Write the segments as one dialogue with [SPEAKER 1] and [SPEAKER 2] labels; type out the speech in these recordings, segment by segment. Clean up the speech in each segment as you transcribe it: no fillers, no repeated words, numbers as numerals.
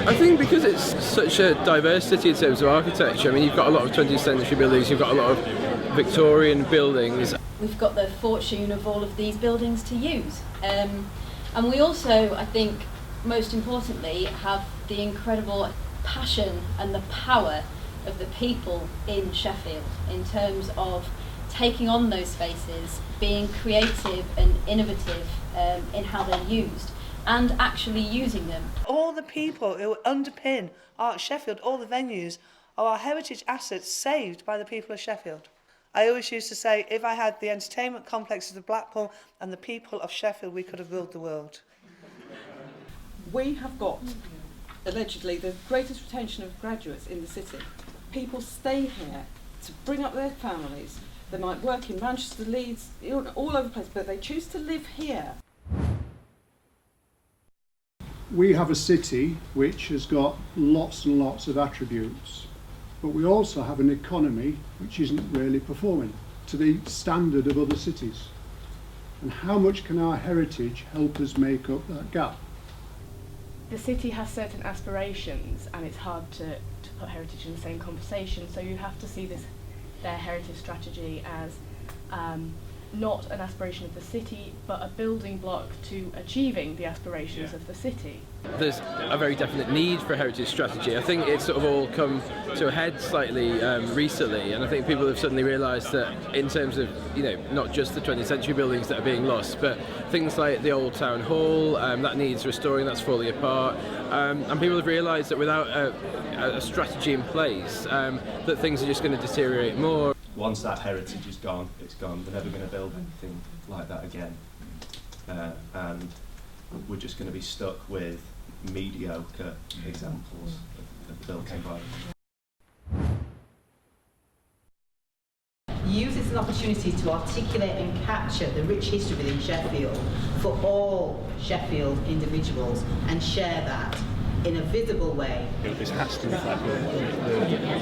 [SPEAKER 1] I think because it's such a diverse city in terms of architecture, I mean, you've got a lot of 20th century buildings, you've got a lot of Victorian buildings.
[SPEAKER 2] We've got the fortune of all of these buildings to use. And we also, I think, most importantly, have the incredible passion and the power of the people in Sheffield in terms of taking on those spaces, being creative and innovative in how they're used, and actually using them.
[SPEAKER 3] All the people who underpin Art Sheffield, all the venues, are our heritage assets saved by the people of Sheffield. I always used to say, if I had the entertainment complexes of Blackpool and the people of Sheffield, we could have ruled the world.
[SPEAKER 4] We have got, allegedly, the greatest retention of graduates in the city. People stay here to bring up their families. They might work in Manchester, Leeds, all over the place, but they choose to live here.
[SPEAKER 5] We have a city which has got lots and lots of attributes, but we also have an economy which isn't really performing to the standard of other cities. And how much can our heritage help us make up that gap?
[SPEAKER 6] The city has certain aspirations, and it's hard to put heritage in the same conversation, so you have to see their heritage strategy as not an aspiration of the city, but a building block to achieving the aspirations of the city.
[SPEAKER 1] There's a very definite need for a heritage strategy. I think it's sort of all come to a head slightly recently, and I think people have suddenly realised that in terms of, not just the 20th century buildings that are being lost, but things like the old town hall, that needs restoring, that's falling apart, and people have realised that without a strategy in place, that things are just going to deteriorate more.
[SPEAKER 7] Once that heritage is gone, it's gone. They're never going to build anything like that again. And we're just going to be stuck with mediocre examples of the built environment.
[SPEAKER 8] Use this as an opportunity to articulate and capture the rich history within Sheffield for all Sheffield individuals and share that in a visible way.
[SPEAKER 9] This has to reflect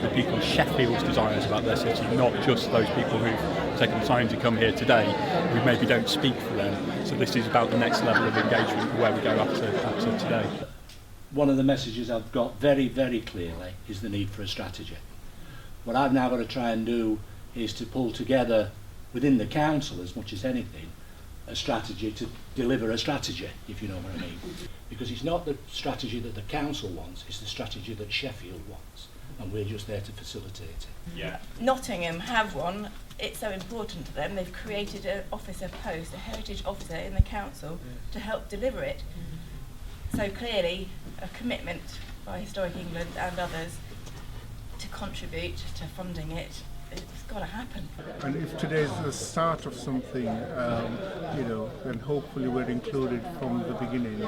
[SPEAKER 9] the people of Sheffield's desires about their city, not just those people who've taken the time to come here today, who maybe don't speak for them. So this is about the next level of engagement, where we go after today.
[SPEAKER 10] One of the messages I've got very, very clearly is the need for a strategy. What I've now got to try and do is to pull together within the council, as much as anything, a strategy to deliver a strategy, if you know what I mean. Because it's not the strategy that the council wants, it's the strategy that Sheffield wants, and we're just there to facilitate it.
[SPEAKER 11] Yeah. Nottingham have one. It's so important to them. They've created an officer post, a heritage officer in the council to help deliver it. So clearly a commitment by Historic England and others to contribute to funding it. It's got to happen.
[SPEAKER 12] And if today is the start of something, then hopefully we're included from the beginning.